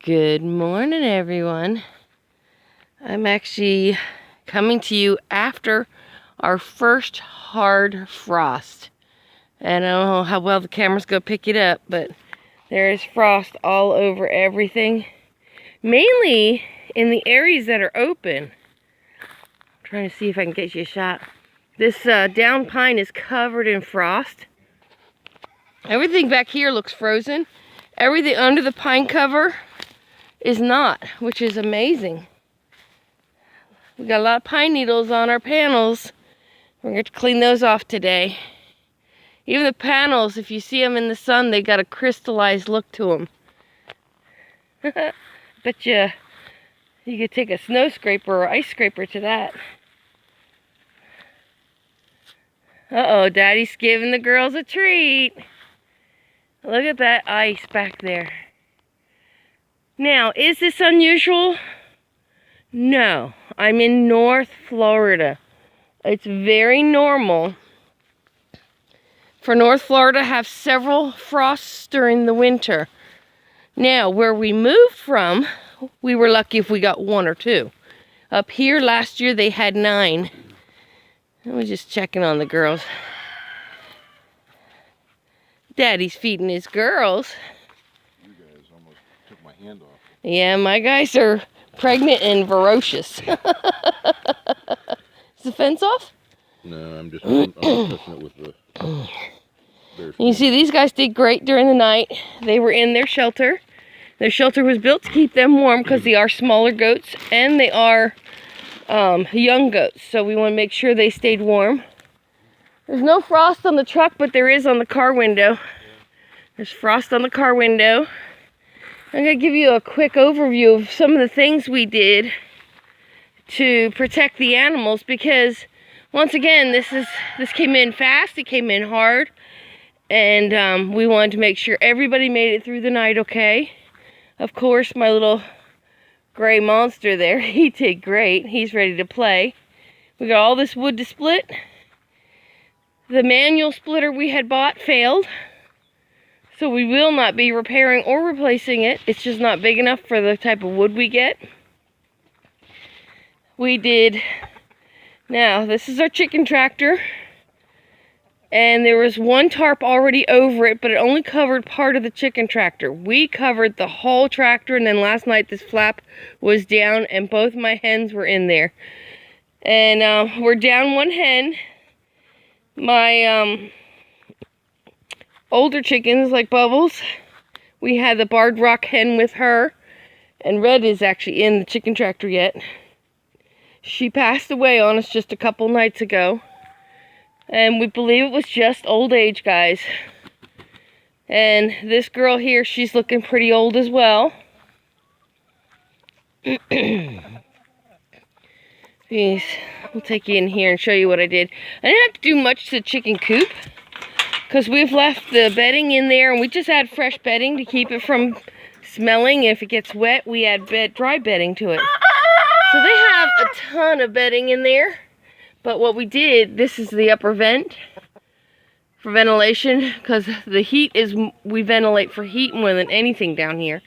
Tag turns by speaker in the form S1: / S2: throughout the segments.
S1: Good morning, everyone. I'm actually coming to you after our first hard frost. And I don't know how well the camera's going to pick it up, but there is frost all over everything. Mainly in the areas that are open. I'm trying to see if I can get you a shot. This down pine is covered in frost. Everything back here looks frozen. Everything under the pine cover is not, which is amazing. We got a lot of pine needles on our panels. We're going to clean those off today. Even the panels, if you see them in the sun, they got a crystallized look to them. Bet you could take a snow scraper or ice scraper to that. Uh-oh, Daddy's giving the girls a treat. Look at that ice back there. Now, is this unusual? No. I'm in North Florida. It's very normal for North Florida to have several frosts during the winter. Now, where we moved from, we were lucky if we got 1 or 2. Up here last year, they had 9. I was just checking on the girls. Daddy's feeding his girls.
S2: You guys almost took my hand off.
S1: Yeah, my guys are pregnant and ferocious. Is the fence off?
S2: No, I'm just touching it with the bear.
S1: You see, these guys did great during the night. They were in their shelter. Their shelter was built to keep them warm because they are smaller goats and they are young goats. So we want to make sure they stayed warm. There's no frost on the truck, but there is on the car window. There's frost on the car window. I'm going to give you a quick overview of some of the things we did to protect the animals because, once again, this came in fast, it came in hard, and we wanted to make sure everybody made it through the night okay. Of course, my little gray monster there, he did great. He's ready to play. We got all this wood to split. The manual splitter we had bought failed. So we will not be repairing or replacing it. It's just not big enough for the type of wood we get. We did, now this is our chicken tractor. And there was one tarp already over it, but it only covered part of the chicken tractor. We covered the whole tractor, and then last night this flap was down and both my hens were in there. And we're down one hen. My older chickens, like Bubbles, we had the Barred Rock hen with her, and Red is actually in the chicken tractor yet. She passed away on us just a couple nights ago, and we believe it was just old age, guys. And this girl here, she's looking pretty old as well. Please, we'll take you in here and show you what I did. I didn't have to do much to the chicken coop, because we've left the bedding in there, and we just add fresh bedding to keep it from smelling. If it gets wet, we add dry bedding to it. So they have a ton of bedding in there. But what we did, this is the upper vent for ventilation, because the heat is, we ventilate for heat more than anything down here.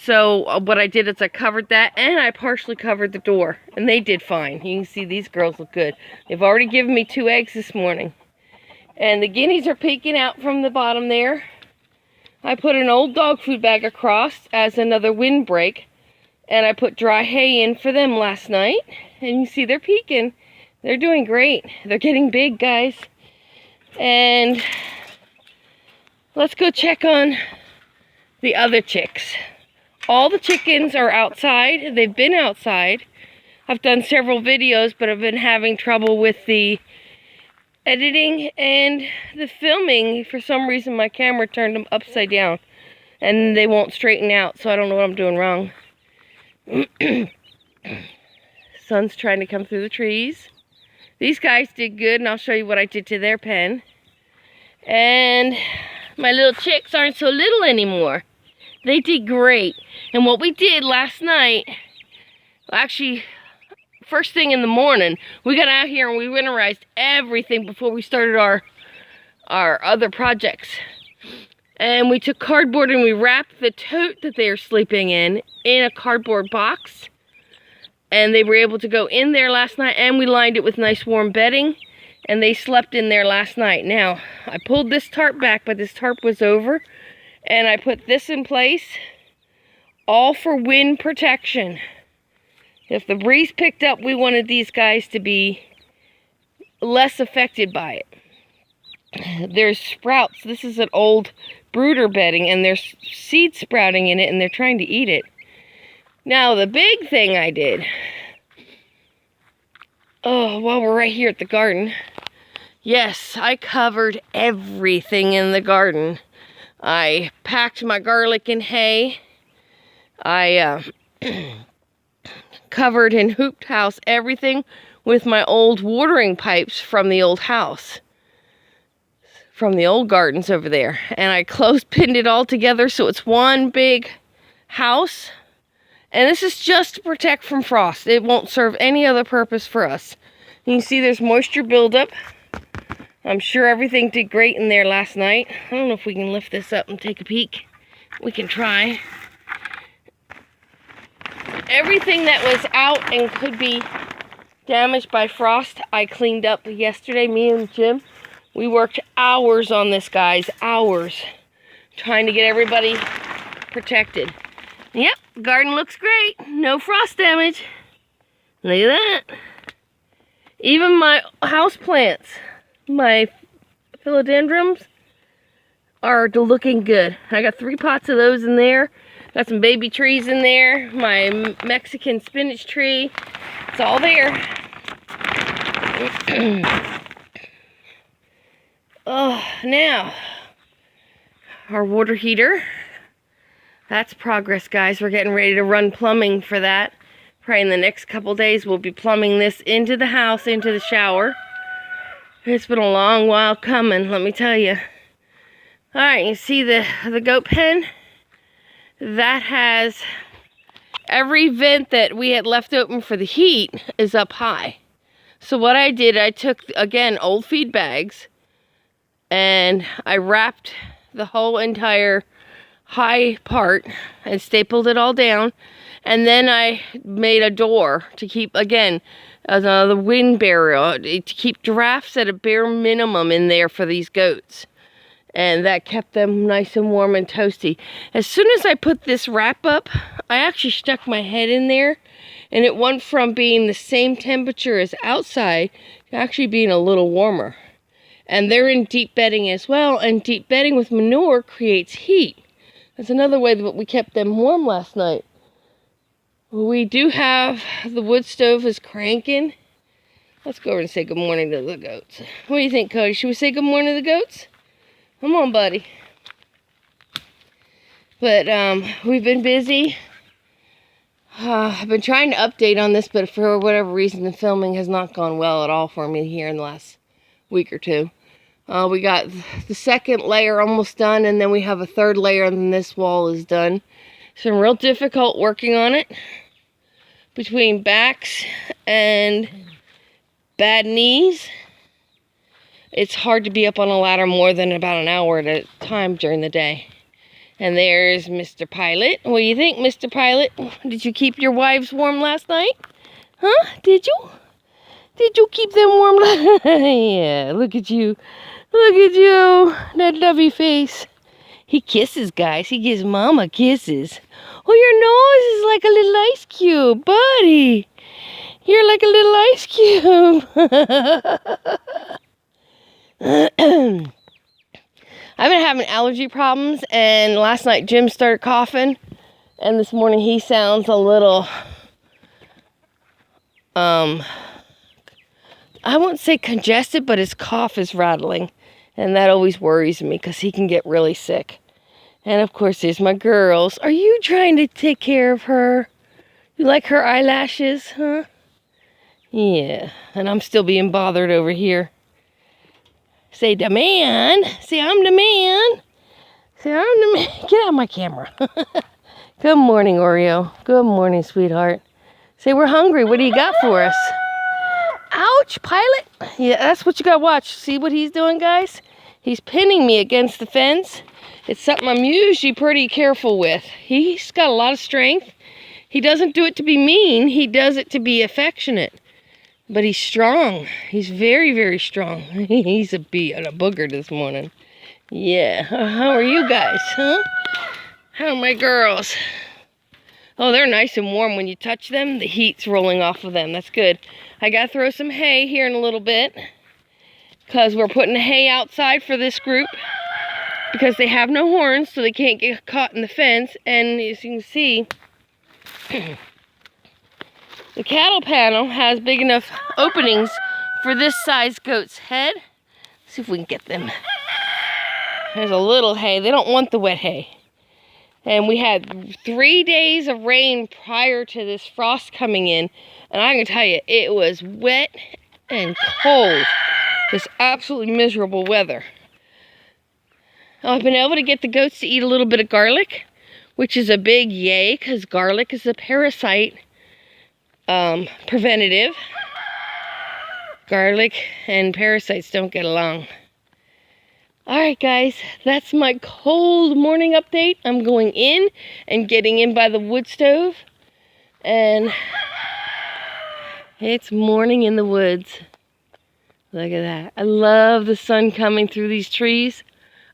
S1: So what I did is I covered that, and I partially covered the door, and they did fine. You can see these girls look good. They've already given me 2 eggs this morning. And the guineas are peeking out from the bottom there. I put an old dog food bag across as another windbreak. And I put dry hay in for them last night. And you see they're peeking. They're doing great. They're getting big, guys. And let's go check on the other chicks. All the chickens are outside. They've been outside. I've done several videos, but I've been having trouble with the editing and the filming. For some reason my camera turned them upside down and they won't straighten out, so I don't know what I'm doing wrong. Sun's trying to come through the trees. These guys did good, and I'll show you what I did to their pen. And my little chicks aren't so little anymore. They did great. And what we did last night, actually first thing in the morning, we got out here and we winterized everything before we started our other projects. And we took cardboard and we wrapped the tote that they are sleeping in a cardboard box. And they were able to go in there last night, and we lined it with nice warm bedding. And they slept in there last night. Now, I pulled this tarp back, but this tarp was over. And I put this in place, all for wind protection. If the breeze picked up, we wanted these guys to be less affected by it. There's sprouts. This is an old brooder bedding, and there's seed sprouting in it, and they're trying to eat it. Now, the big thing I did, while we're right here at the garden, yes, I covered everything in the garden. I packed my garlic in hay. I covered and hooped house everything with my old watering pipes from the old house, from the old gardens over there. And I clothespined it all together so it's one big house. And this is just to protect from frost. It won't serve any other purpose for us. You can see there's moisture buildup. I'm sure everything did great in there last night. I don't know if we can lift this up and take a peek. We can try. Everything that was out and could be damaged by frost, I cleaned up yesterday. Me and Jim, we worked hours on this, guys. Hours. Trying to get everybody protected. Yep, garden looks great. No frost damage. Look at that. Even my house plants, my philodendrons, are looking good. I got 3 pots of those in there. Got some baby trees in there. My Mexican spinach tree. It's all there. Now, our water heater. That's progress, guys. We're getting ready to run plumbing for that. Probably in the next couple days, we'll be plumbing this into the house, into the shower. It's been a long while coming, let me tell you. Alright, you see the goat pen? That has every vent that we had left open for the heat is up high. So what I did, I took, again, old feed bags, and I wrapped the whole entire high part and stapled it all down. And then I made a door to keep, again, the wind barrier, to keep drafts at a bare minimum in there for these goats. And that kept them nice and warm and toasty. As soon as I put this wrap up, I actually stuck my head in there, and it went from being the same temperature as outside to actually being a little warmer. And they're in deep bedding as well, and deep bedding with manure creates heat. That's another way that we kept them warm last night. We do have, the wood stove is cranking. Let's go over and say good morning to the goats. What do you think, Cody? Should we say good morning to the goats? Come on, buddy. But we've been busy. I've been trying to update on this, but for whatever reason, the filming has not gone well at all for me here in the last week or two. We got the second layer almost done, and then we have a third layer, and then this wall is done. It's been real difficult working on it. Between backs and bad knees, it's hard to be up on a ladder more than about an hour at a time during the day. And there's Mr. Pilot. What do you think, Mr. Pilot? Did you keep your wives warm last night? Huh? Did you? Did you keep them warm last night? Yeah, look at you. Look at you. That lovely face. He kisses, guys. He gives Mama kisses. Oh, your nose is like a little ice cube, buddy. You're like a little ice cube. I've been having allergy problems, and last night Jim started coughing, and this morning he sounds a little, I won't say congested, but his cough is rattling, and that always worries me because he can get really sick. And of course, there's my girls. Are you trying to take care of her? You like her eyelashes, huh? Yeah, and I'm still being bothered over here. Say, the man. Say, I'm the man. Say, I'm the man. Get out of my camera. Good morning, Oreo. Good morning, sweetheart. Say, we're hungry. What do you got for us? Ouch, Pilot. Yeah, that's what you got to watch. See what he's doing, guys? He's pinning me against the fence. It's something I'm usually pretty careful with. He's got a lot of strength. He doesn't do it to be mean. He does it to be affectionate. But he's strong. He's very, very strong. He's a booger this morning. Yeah. How are you guys, huh? How are my girls? Oh, they're nice and warm. When you touch them, the heat's rolling off of them. That's good. I gotta throw some hay here in a little bit, because we're putting hay outside for this group, because they have no horns, so they can't get caught in the fence. And as you can see, the cattle panel has big enough openings for this size goat's head. Let's see if we can get them. There's a little hay. They don't want the wet hay. And we had 3 days of rain prior to this frost coming in. And I can tell you, it was wet and cold. Just absolutely miserable weather. I've been able to get the goats to eat a little bit of garlic, which is a big yay, because garlic is a parasite preventative. Garlic and parasites don't get along. Alright guys, that's my cold morning update. I'm going in and getting in by the wood stove. And it's morning in the woods. Look at that. I love the sun coming through these trees.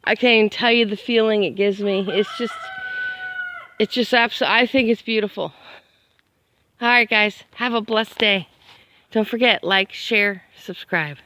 S1: I can't even tell you the feeling it gives me. It's just absolutely, I think it's beautiful. Alright guys, have a blessed day. Don't forget, like, share, subscribe.